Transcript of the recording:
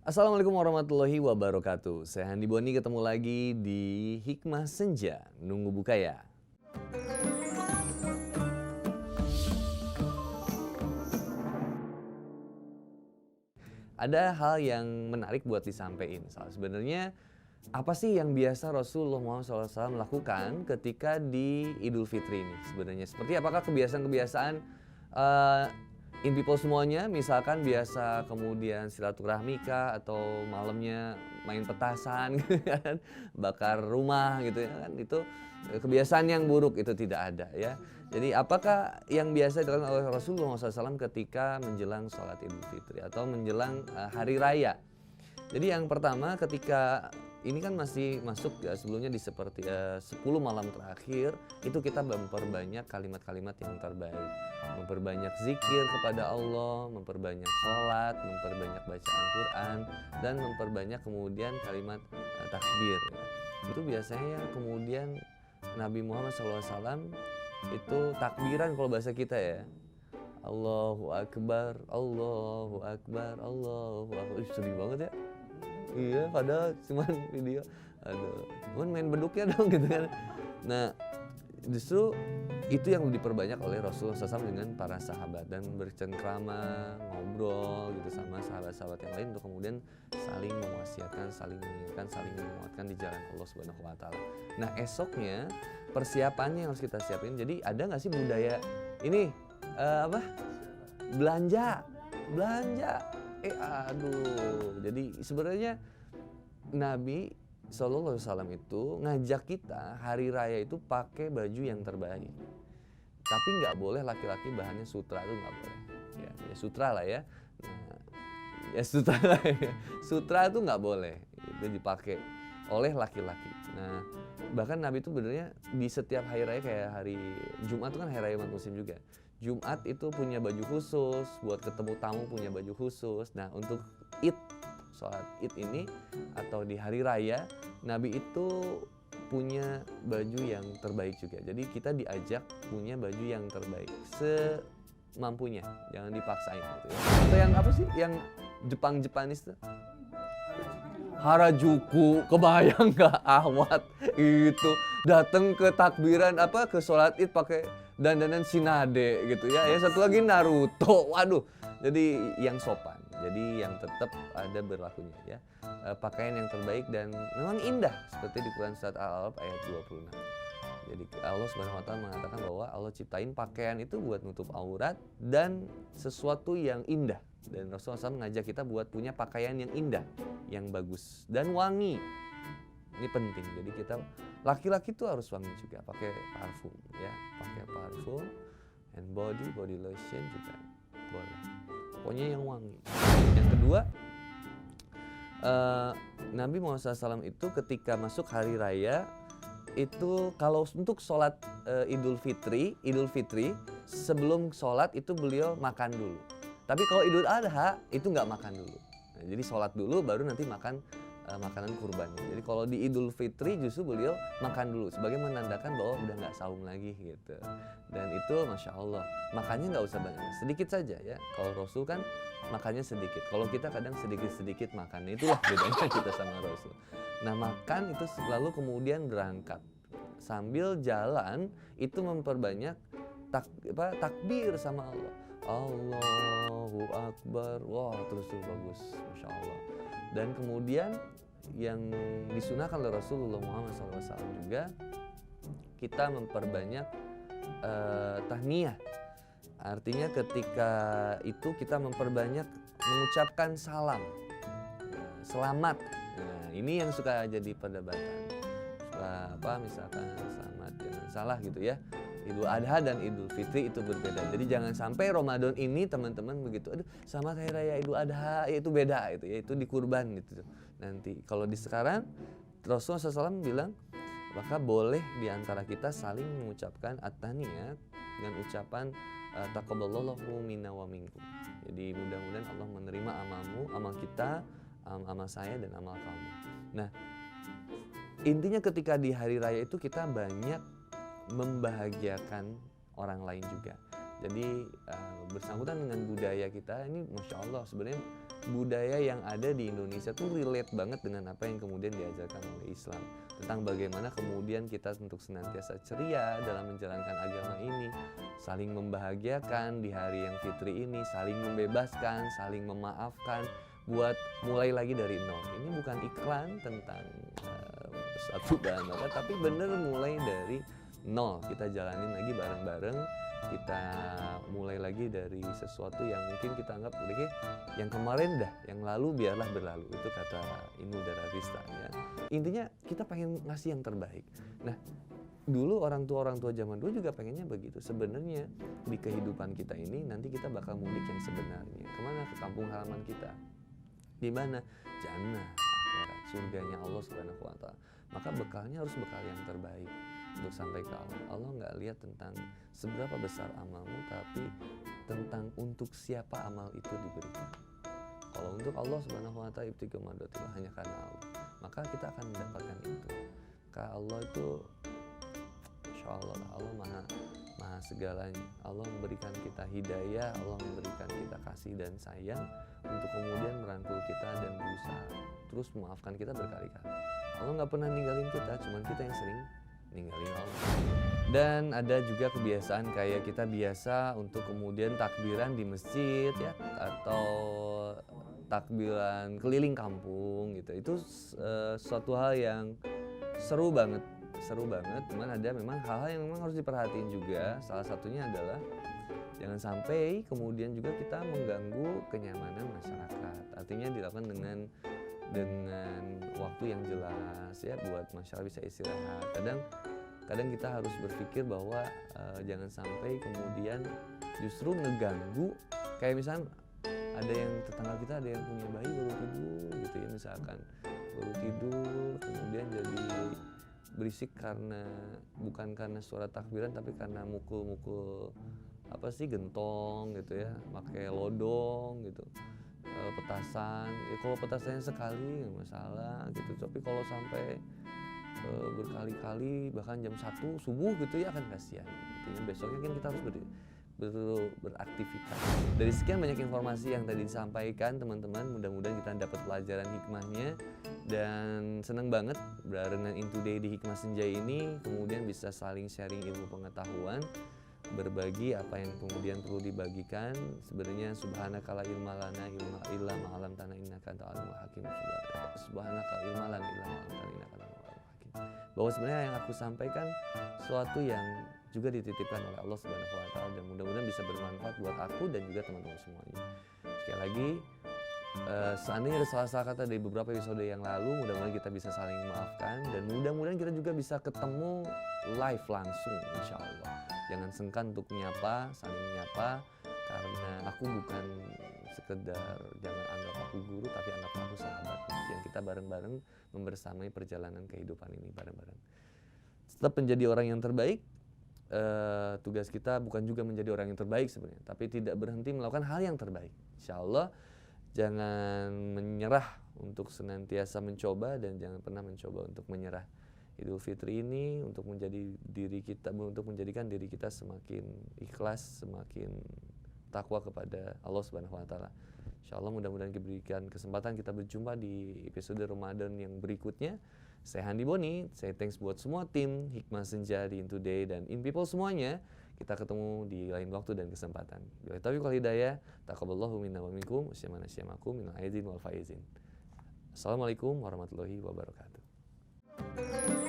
Assalamualaikum warahmatullahi wabarakatuh. Saya Handi Boni ketemu lagi di Hikmah Senja, Nunggu Buka Ya. Ada hal yang menarik buat disampaikan. Sebenarnya apa sih yang biasa Rasulullah SAW lakukan ketika di Idul Fitri ini? Sebenarnya seperti apakah kebiasaan-kebiasaan in people semuanya, misalkan biasa kemudian silaturahmi kah, atau malamnya main petasan gitu kan, bakar rumah gitu ya kan, itu kebiasaan yang buruk, itu tidak ada ya. Jadi apakah yang biasa dilakukan oleh Rasulullah SAW ketika menjelang sholat Idul Fitri atau menjelang hari raya? Jadi yang pertama, ketika ini kan masih masuk ya, sebelumnya di seperti 10 malam terakhir itu kita memperbanyak kalimat-kalimat yang terbaik, memperbanyak zikir kepada Allah, memperbanyak sholat, memperbanyak bacaan Quran, dan memperbanyak kemudian kalimat takbir ya. Itu biasanya kemudian Nabi Muhammad SAW itu takbiran kalau bahasa kita ya, Allahu Akbar, Allahu Akbar, Allahu Akbar. Sedih banget ya. Iya, padahal cuman video. Aduh, cuman main beduknya dong gitu kan. Nah, justru itu yang diperbanyak oleh Rasulullah SAW dengan para sahabat, dan bercengkrama, ngobrol gitu sama sahabat-sahabat yang lain untuk kemudian saling mewasiatkan, saling mengingatkan, saling menguatkan di jalan Allah Subhanahu wa taala. Nah, esoknya persiapannya yang harus kita siapin. Jadi ada nggak sih budaya ini belanja? Aduh. Jadi sebenarnya Nabi SAW itu ngajak kita hari raya itu pakai baju yang terbaik. Tapi nggak boleh laki-laki bahannya sutra, itu nggak boleh. Ya sutra lah ya. Nah, ya sutra lah ya. Sutra itu nggak boleh. Itu dipakai oleh laki-laki. Nah, bahkan Nabi itu benernya di setiap hari raya, kayak hari Jumat itu kan hari raya umat muslim juga. Jumat itu punya baju khusus, buat ketemu tamu punya baju khusus. Nah, untuk Id, sholat Id ini atau di hari raya, Nabi itu punya baju yang terbaik juga. Jadi kita diajak punya baju yang terbaik semampunya, jangan dipaksain gitu ya. Atau yang apa sih, yang Jepang-Jepanis tuh? Harajuku, kebayang nggak Ahwat itu datang ke takbiran ke sholat Id pakai dandanan Tsunade gitu ya. Yang satu lagi Naruto, waduh. Jadi yang sopan, jadi yang tetap ada berlakunya ya. Pakaian yang terbaik dan memang indah seperti di Quran surat Al-Alaq ayat 26. Jadi Allah Subhanahu wa taala mengatakan bahwa Allah ciptain pakaian itu buat nutup aurat dan sesuatu yang indah. Dan Rasulullah SAW mengajak kita buat punya pakaian yang indah, yang bagus dan wangi. Ini penting. Jadi kita laki-laki tuh harus wangi juga, pakai parfum ya, pakai parfum, and body lotion juga boleh. Pokoknya yang wangi. Yang kedua, Nabi Muhammad SAW itu ketika masuk hari raya itu kalau untuk sholat Idul Fitri sebelum sholat itu beliau makan dulu. Tapi kalau Idul Adha itu nggak makan dulu. Nah, jadi sholat dulu baru nanti makan makanan kurbannya. Jadi kalau di Idul Fitri justru beliau makan dulu sebagai menandakan bahwa udah nggak saum lagi gitu. Dan itu Masya Allah, makannya nggak usah banyak, sedikit saja ya. Kalau Rasul kan makannya sedikit, kalau kita kadang sedikit-sedikit makannya. Itulah bedanya kita sama Rasul. Nah, makan itu lalu kemudian berangkat. Sambil jalan itu memperbanyak takbir sama Allah. Allahu Akbar. Wah, terus tuh bagus, Masya Allah. Dan kemudian yang disunahkan oleh Rasulullah Muhammad SAW juga, kita memperbanyak tahniyah. Artinya ketika itu kita memperbanyak mengucapkan salam, selamat. Nah, ini yang suka jadi perdebatan. Misalkan selamat jangan salah gitu ya. Idul Adha dan Idul Fitri itu berbeda. Jadi jangan sampai Ramadan ini teman-teman begitu, aduh selamat hari raya Idul Adha, ya itu beda itu ya, itu di kurban gitu. Nanti kalau di sekarang Rasulullah SAW bilang, maka boleh di antara kita saling mengucapkan at-tahniyat dengan ucapan taqabbalallahu minna wa minkum. Jadi mudah-mudahan Allah menerima amalmu, amal kita, amal saya dan amal kamu. Nah, intinya ketika di hari raya itu kita banyak membahagiakan orang lain juga. Jadi bersangkutan dengan budaya kita ini, masya Allah sebenarnya budaya yang ada di Indonesia tuh relate banget dengan apa yang kemudian diajarkan oleh Islam, tentang bagaimana kemudian kita untuk senantiasa ceria dalam menjalankan agama ini, saling membahagiakan di hari yang fitri ini, saling membebaskan, saling memaafkan, buat mulai lagi dari nol. Ini bukan iklan tentang suatu bahan bakar, tapi bener mulai dari nol. Kita jalanin lagi bareng-bareng, kita mulai lagi dari sesuatu yang mungkin kita anggap udah yang kemarin dah, yang lalu biarlah berlalu. Itu kata Inul Daratista ya. Intinya kita pengen ngasih yang terbaik. Nah, dulu orang tua zaman dulu juga pengennya begitu. Sebenarnya di kehidupan kita ini nanti kita bakal mudik yang sebenarnya. Kemana? Ke kampung halaman kita. Di mana? Jannah, akhirat, surganya Allah Subhanahu wa Ta'ala. Maka bekalnya harus bekal yang terbaik untuk sampai ke Allah. Allah nggak lihat tentang seberapa besar amalmu, tapi tentang untuk siapa amal itu diberikan. Kalau untuk Allah Subhanahu wa Ta'ala, ibtigu mardatillah, hanya karena Allah, maka kita akan mendapatkan itu. Maka Allah itu insya Allah maha segalanya. Allah memberikan kita hidayah, Allah memberikan kita kasih dan sayang untuk kemudian merangkul kita dan berusaha terus memaafkan kita berkali-kali. Allah nggak pernah ninggalin kita, cuman kita yang sering ninggalin Allah. Dan ada juga kebiasaan kayak kita biasa untuk kemudian takbiran di masjid ya, atau takbiran keliling kampung gitu. Itu suatu hal yang seru banget. Cuman ada memang hal-hal yang memang harus diperhatiin juga. Salah satunya adalah jangan sampai kemudian juga kita mengganggu kenyamanan masyarakat. Artinya dilakukan dengan waktu yang jelas ya, buat masyarakat bisa istirahat. Kadang kita harus berpikir bahwa jangan sampai kemudian justru ngeganggu. Kayak misalnya ada yang tetangga kita ada yang punya bayi baru tidur gitu ya, misalkan baru tidur kemudian jadi berisik bukan karena suara takbiran, tapi karena mukul gentong gitu ya, pakai lodong gitu, petasan. Ya kalau petasannya sekali nggak masalah gitu, tapi kalau sampai berkali-kali bahkan jam 1 subuh gitu ya, akan kasihan. Intinya besoknya kan kita harus beraktivitas. Dari sekian banyak informasi yang tadi disampaikan teman-teman, mudah-mudahan kita dapat pelajaran hikmahnya, dan senang banget barengan In Today di Hikmah Senja ini kemudian bisa saling sharing ilmu pengetahuan, berbagi apa yang kemudian perlu dibagikan. Sebenarnya subhanaka la ilma lana illa ma 'allamtana innaka antal alimul hakim. Subhanaka ilma lana illa ma 'allamtana innaka antal alimul hakim. Bahwa sebenarnya yang aku sampaikan sesuatu yang juga dititipkan oleh Allah Subhanahu wa Ta'ala, dan mudah-mudahan bisa bermanfaat buat aku dan juga teman-teman semuanya. Sekali lagi, seandainya ada salah-salah kata dari beberapa episode yang lalu, mudah-mudahan kita bisa saling memaafkan, dan mudah-mudahan kita juga bisa ketemu live langsung insya Allah. Jangan sengkan untuk saling nyapa, karena aku bukan sekedar, jangan anggap aku guru, tapi anggap aku sahabat yang kita bareng-bareng membersamai perjalanan kehidupan ini bareng-bareng. Tetap menjadi orang yang terbaik. Tugas kita bukan juga menjadi orang yang terbaik sebenarnya, tapi tidak berhenti melakukan hal yang terbaik. Insya Allah jangan menyerah untuk senantiasa mencoba, dan jangan pernah mencoba untuk menyerah. Idul Fitri ini untuk menjadikan diri kita semakin ikhlas, semakin takwa kepada Allah Subhanahu wa Ta'ala. Insya Allah mudah-mudahan diberikan kesempatan kita berjumpa di episode Ramadan yang berikutnya. Saya Handi Boni, saya thanks buat semua tim Hikmah Senja di In Today dan In People semuanya. Kita ketemu di lain waktu dan kesempatan. Bila taufiq wal hidayah, taqabbalallahu minna wa minkum, wasyamana syamakum minal aidin wal faizin. Assalamualaikum warahmatullahi wabarakatuh.